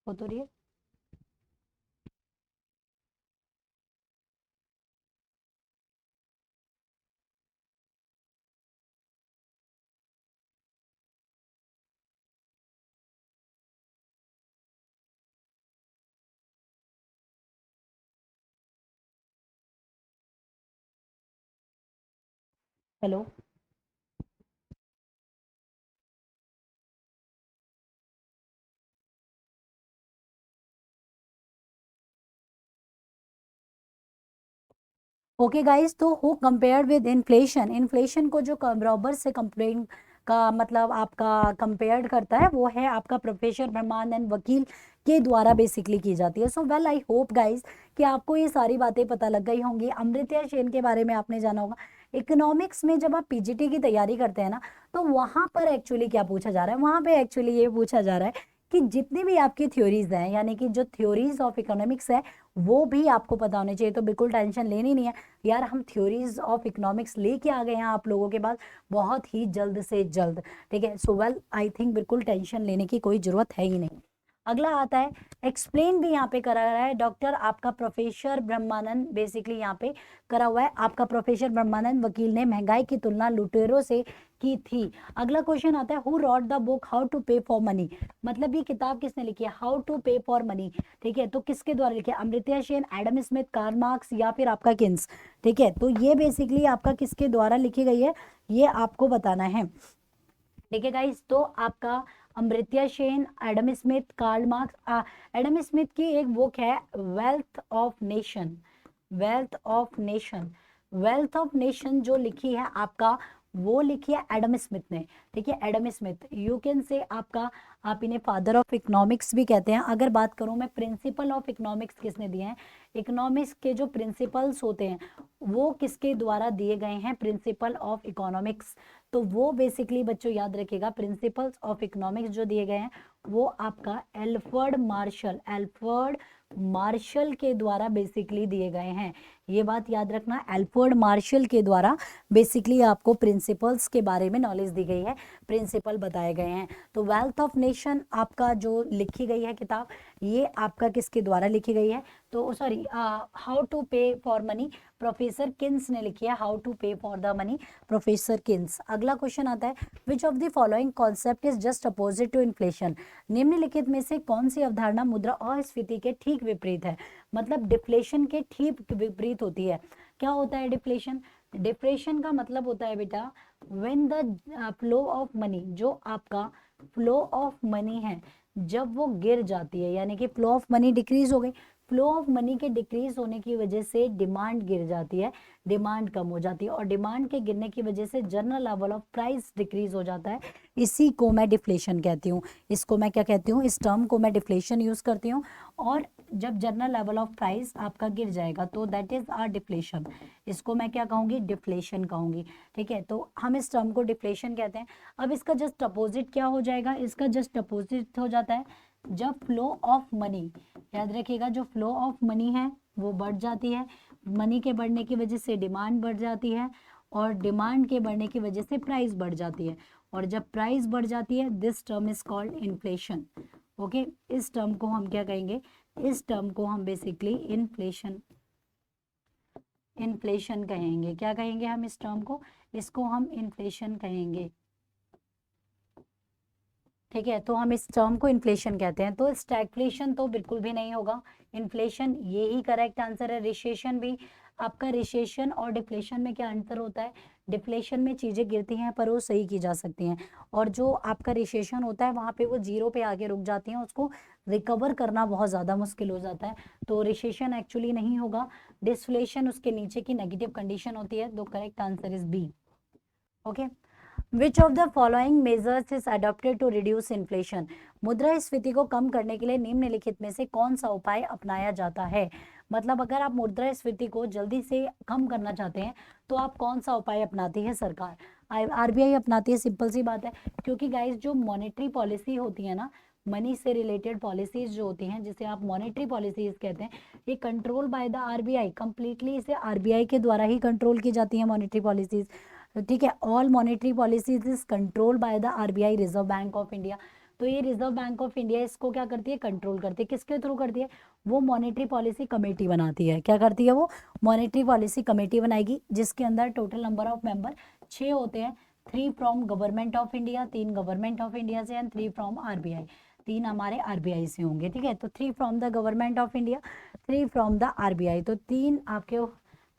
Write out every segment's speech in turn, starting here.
हो तो रही है। हेलो। ओके गाइस, तो who compared with inflation, inflation को जो बराबर से कंपेयरिंग का मतलब आपका कंपेयर्ड करता है वो है आपका प्रोफेसर ब्रह्मानंद वकील के द्वारा बेसिकली की जाती है। So well I hope guys कि आपको ये सारी बातें पता लग गई होंगी। अमर्त्य सेन के बारे में आपने जाना होगा। इकोनॉमिक्स में जब आप पीजीटी की तैयारी करते हैं ना, तो वहां पर एक्चुअली क्या पूछा जा रहा है, वहां पे एक्चुअली ये पूछा जा रहा है कि जितनी भी आपकी थ्योरीज हैं, यानी कि जो थ्योरीज ऑफ इकोनॉमिक्स है वो भी आपको पता होने चाहिए। तो बिल्कुल टेंशन लेनी नहीं है यार, हम थ्योरीज ऑफ इकोनॉमिक्स लेके आ गए हैं आप लोगों के पास बहुत ही जल्द से जल्द। ठीक है, सो वेल आई थिंक बिल्कुल टेंशन लेने की कोई जरूरत है ही नहीं। अगला आता है एक्सप्लेन, भी यहाँ पे करा रहा है डॉक्टर आपका प्रोफेसर ब्रह्मानंद, बेसिकली यहाँ पे करा हुआ है आपका प्रोफेसर ब्रह्मानंद वकील ने महंगाई की तुलना लुटेरों से की थी। अगला क्वेश्चन आता है who wrote the book how to pay for money, मतलब ये किताब किसने लिखी है, how to pay for money. ठीक है, तो किसके द्वारा लिखी है, Amartya Sen, Adam Smith, Karl Marx या फिर आपका किन्स। ठीक है, तो ये बेसिकली आपका किसके द्वारा लिखी गई है ये आपको बताना है। ठीक है गाइस, तो आपका Amartya Sen, Adam Smith, Karl Marx. Adam Smith की एक बुक है wealth of nation, wealth of nation, wealth of nation जो लिखी है आपका, वो लिखी है एडम स्मिथ ने। ठीक है, Adam Smith you can say आपका, आप इन्हें फादर ऑफ इकोनॉमिक्स भी कहते हैं। अगर बात करूं मैं प्रिंसिपल ऑफ इकोनॉमिक्स किसने दिए हैं, इकोनॉमिक्स के जो प्रिंसिपल्स होते हैं वो किसके द्वारा दिए गए हैं, प्रिंसिपल ऑफ इकोनॉमिक्स। तो वो बेसिकली बच्चों याद रखिएगा, प्रिंसिपल्स ऑफ इकोनॉमिक्स जो दिए गए हैं वो आपका एल्फ्रेड मार्शल, एल्फ्रेड मार्शल के द्वारा बेसिकली दिए गए हैं। ये बात याद रखना, एल्फ्रेड मार्शल के द्वारा बेसिकली आपको प्रिंसिपल्स के बारे में नॉलेज दी गई है, प्रिंसिपल बताए गए हैं। तो वेल्थ ऑफ नेशन आपका जो लिखी गई है किताब, ये आपका किसके द्वारा लिखी गई है, तो sorry, how to pay for money, professor Keynes ने लिखी है, how to pay for the money, professor Keynes. अगला क्वेश्चन आता है which of the following concept is just opposite to inflation, निम्नलिखित में से कौन सी अवधारणा मुद्रा अस्फीति के ठीक विपरीत है, मतलब डिफ्लेशन के ठीक विपरीत होती है। क्या होता है डिफ्लेशन, डिफ्लेशन का मतलब होता है बेटा when the flow of money, जो आपका फ्लो ऑफ मनी है जब वो गिर जाती है, यानी कि फ्लो ऑफ मनी डिक्रीज हो गई, फ्लो ऑफ मनी के डिक्रीज होने की वजह से डिमांड गिर जाती है, डिमांड कम हो जाती है, और डिमांड के गिरने की वजह से general level of price decrease हो जाता है। इसी को मैं डिफ्लेशन कहती हूँ, इसको मैं क्या कहती हूँ, इस टर्म को मैं डिफ्लेशन यूज करती हूँ। और जब जनरल लेवल ऑफ प्राइस आपका गिर जाएगा तो दैट इज आर डिफ्लेशन, इसको मैं क्या कहूंगी, डिफ्लेशन कहूंगी। ठीक है, तो हम इस टर्म को डिफ्लेशन कहते हैं। अब इसका जस्ट अपोजिट क्या हो जाएगा, इसका जस्ट अपोजिट हो जाता है जब फ्लो ऑफ मनी, याद रखिएगा जो फ्लो ऑफ मनी है वो बढ़ जाती है, मनी के बढ़ने की वजह से डिमांड बढ़ जाती है, और डिमांड के बढ़ने की वजह से प्राइस बढ़ जाती है, और जब प्राइस बढ़ जाती है this term is called inflation. Okay, इस टर्म को हम क्या कहेंगे, इस टर्म को हम बेसिकली इन्फ्लेशन, इन्फ्लेशन कहेंगे। क्या कहेंगे हम इस टर्म को, इसको हम इन्फ्लेशन कहेंगे। ठीक है, तो हम इस टर्म को इन्फ्लेशन कहते हैं। तो स्टैगफ्लेशन तो बिल्कुल भी नहीं होगा, इन्फ्लेशन ये ही करेक्ट आंसर है। रिसेशन भी आपका, रिसेशन और डिफ्लेशन में क्या अंतर होता है, डिफ्लेशन में चीजें गिरती हैं पर वो सही की जा सकती हैं, और जो आपका रिसेशन होता है वहां पे वो जीरो पे आके रुक जाती हैं, उसको रिकवर करना बहुत ज्यादा मुश्किल हो जाता है। तो रिसेशन एक्चुअली नहीं होगा, डिस्फ्लेशन उसके नीचे की नेगेटिव कंडीशन होती है। तो correct answer is B. Okay, which of the following measures is adopted to reduce inflation, मुद्रास्फीति को कम करने के लिए निम्नलिखित में से कौन सा उपाय अपनाया जाता है। मतलब अगर आप मुद्रास्फीति को जल्दी से कम करना चाहते हैं तो आप कौन सा उपाय अपनाती है सरकार, आरबीआई अपनाती है, सिंपल सी बात है। क्योंकि गाइस जो मॉनेटरी पॉलिसी होती है ना, मनी से रिलेटेड पॉलिसीज जो होती हैं जिसे आप मॉनेटरी पॉलिसीज कहते हैं, ये control by the RBI, completely इसे आरबीआई के द्वारा ही कंट्रोल की जाती है मॉनेटरी पॉलिसीज। ठीक है, all monetary policies is control by the RBI, reserve bank of India. तो ये रिजर्व बैंक ऑफ इंडिया इसको क्या करती है, कंट्रोल करती है। किसके थ्रू करती है, वो मॉनेटरी पॉलिसी कमेटी बनाती है। क्या करती है वो, मॉनेटरी पॉलिसी कमेटी बनाएगी, जिसके अंदर टोटल नंबर ऑफ मेंबर 6 होते हैं। 3 from government of India, 3 government of India से, एंड 3 फ्रॉम आरबीआई, 3 हमारे आरबीआई से होंगे। ठीक है, तो 3 from the government of India, 3 from the RBI, तो 3 आपके।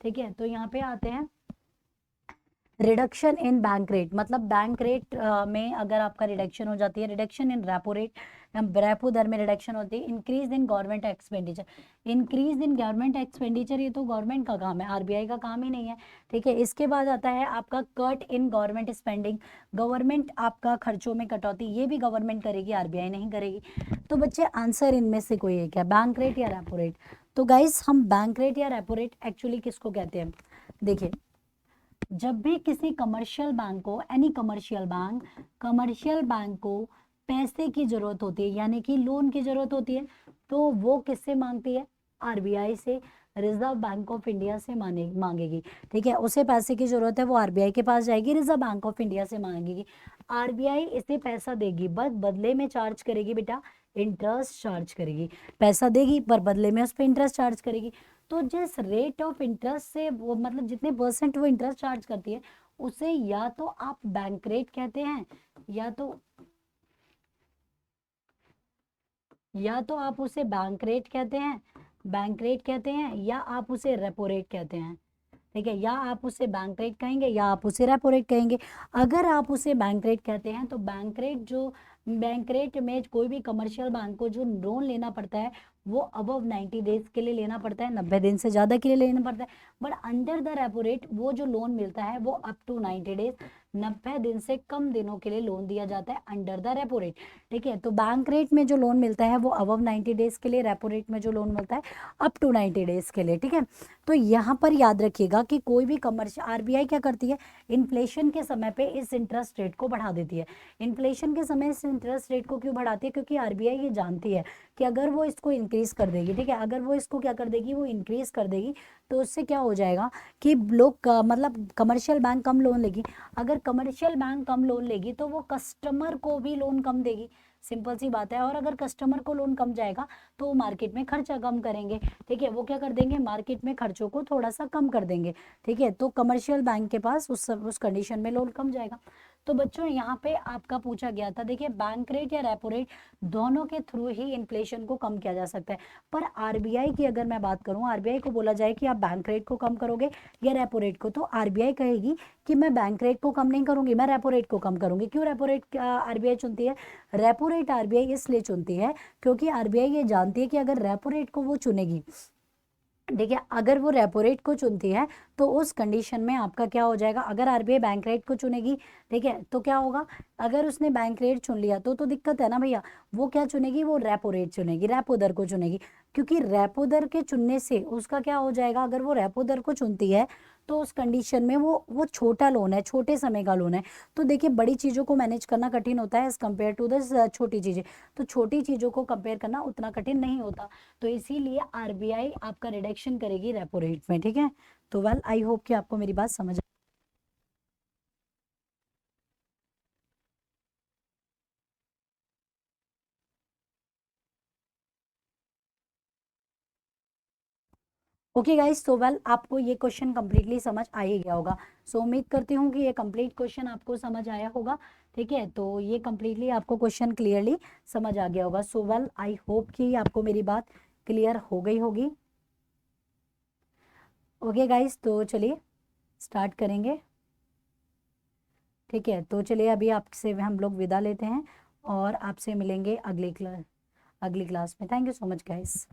ठीक है, तो यहाँ पे आते हैं रिडक्शन इन बैंक रेट, मतलब बैंक रेट में अगर आपका रिडक्शन हो जाती है, reduction in repo rate, repo दर में रिडक्शन होती है। Increase in government expenditure, increase in government expenditure, ये तो गवर्नमेंट का काम है, आरबीआई का काम ही नहीं है। ठीक है, इसके बाद आता है आपका cut in government spending, government आपका खर्चों में कटौती, ये भी गवर्नमेंट करेगी, आरबीआई नहीं करेगी। तो बच्चे आंसर इनमें से कोई एक है, बैंक रेट या रेपो रेट। तो गाइस हम बैंक रेट या रेपो रेट एक्चुअली किसको कहते हैं, देखिए जब भी किसी कमर्शियल बैंक को, एनी कमर्शियल बैंक को पैसे की जरूरत होती है, यानी कि लोन की जरूरत होती है, तो वो किससे मांगती है, आरबीआई से, रिजर्व बैंक ऑफ इंडिया से मांगेगी। ठीक है, उसे पैसे की जरूरत है, वो आरबीआई के पास जाएगी, रिजर्व बैंक ऑफ इंडिया से मांगेगी। आरबीआई इसे पैसा देगी, बस बदले में चार्ज करेगी बेटा, इंटरेस्ट चार्ज करेगी। पैसा देगी पर बदले में उस पर इंटरेस्ट चार्ज करेगी। तो जिस रेट ऑफ इंटरेस्ट से वो, मतलब जितने परसेंट वो इंटरेस्ट चार्ज करती है, उसे या तो आप बैंक रेट कहते हैं, या तो आप उसे बैंक रेट कहते हैं, या आप उसे रेपो रेट कहते हैं। ठीक है, या आप उसे बैंक रेट कहेंगे या आप उसे रेपो रेट कहेंगे। अगर आप उसे बैंक रेट कहते हैं तो बैंक रेट में कोई भी कमर्शियल बैंक को जो लोन लेना पड़ता है वो अबव 90 डेज के लिए लेना पड़ता है, 90 दिन से ज़्यादा के लिए लेना पड़ता है। But under the repo rate वो जो लोन मिलता है वो अप टू 90 डेज, 90 दिन से कम दिनों के लिए लोन दिया जाता है अंडर द रेपो रेट। ठीक है, तो बैंक रेट में जो लोन मिलता है वो अबव 90 डेज के लिए, रेपो रेट में जो लोन मिलता है अप टू 90 डेज के लिए। ठीक है, तो यहाँ पर याद रखिएगा कि कोई भी कमर्शियल, आरबीआई क्या करती है, इन्फ्लेशन के समय पे इस इंटरेस्ट रेट को बढ़ा देती है। इन्फ्लेशन के समय इस इंटरेस्ट रेट को क्यों बढ़ाती है, क्योंकि आरबीआई ये जानती है कि अगर वो इसको इंक्रीज कर देगी, ठीक है, अगर वो इसको क्या कर देगी, वो इंक्रीज कर देगी, तो उससे क्या हो जाएगा कि लोग मतलब कमर्शियल बैंक कम लोन लेगी। अगर कमर्शियल बैंक कम लोन लेगी तो वो कस्टमर को भी लोन कम देगी, सिंपल सी बात है। और अगर कस्टमर को लोन कम जाएगा तो वो मार्केट में खर्चा कम करेंगे। ठीक है, वो क्या कर देंगे, मार्केट में खर्चों को थोड़ा सा कम कर देंगे। ठीक है, तो कमर्शियल बैंक के पास उस कंडीशन में लोन कम जाएगा। तो बच्चों यहाँ पे आपका पूछा गया था, देखिए बैंक रेट या रेपो रेट दोनों के थ्रू ही इन्फ्लेशन को कम किया जा सकता है। पर आरबीआई की अगर मैं बात करूँ, आरबीआई को बोला जाए कि आप बैंक रेट को कम करोगे या रेपो रेट को, तो आरबीआई कहेगी कि मैं बैंक रेट को कम नहीं करूंगी, मैं रेपो रेट को कम करूंगी। क्यों रेपो रेट आरबीआई चुनती है, रेपो रेट आरबीआई इसलिए चुनती है क्योंकि आरबीआई ये जानती है कि अगर रेपो रेट को वो चुनेगी, देखिए अगर वो रेपो रेट को चुनती है तो उस कंडीशन में आपका क्या हो जाएगा, अगर आरबीआई बैंक रेट को चुनेगी, ठीक है, तो क्या होगा, अगर उसने बैंक रेट चुन लिया तो दिक्कत है ना भैया। वो क्या चुनेगी, वो रेपो रेट चुनेगी, रेपो दर को चुनेगी। क्योंकि रेपो दर के चुनने से उसका क्या हो जाएगा, अगर वो रेपो दर को चुनती है तो उस कंडीशन में वो छोटा लोन है, छोटे समय का लोन है। तो देखिए बड़ी चीज़ों को मैनेज करना कठिन होता है एज कम्पेयर टू द छोटी चीज़ें। तो छोटी चीज़ों को कंपेयर करना उतना कठिन नहीं होता, तो इसीलिए आरबीआई आपका रिडक्शन करेगी रेपो रेट में। ठीक है, तो वेल आई होप कि आपको मेरी बात समझ। ओके गाइस, तो वेल आपको ये क्वेश्चन कंप्लीटली समझ आ ही गया होगा। सो उम्मीद करती हूँ कि ये कंप्लीट क्वेश्चन आपको समझ आया होगा। ठीक है, तो ये कंप्लीटली आपको क्वेश्चन क्लियरली समझ आ गया होगा। सो वेल आई होप कि आपको मेरी बात क्लियर हो गई होगी। ओके गाइस, तो चलिए स्टार्ट करेंगे। ठीक है, तो चलिए अभी आपसे हम लोग विदा लेते हैं और आपसे मिलेंगे अगली क्लास में। Thank you so much guys.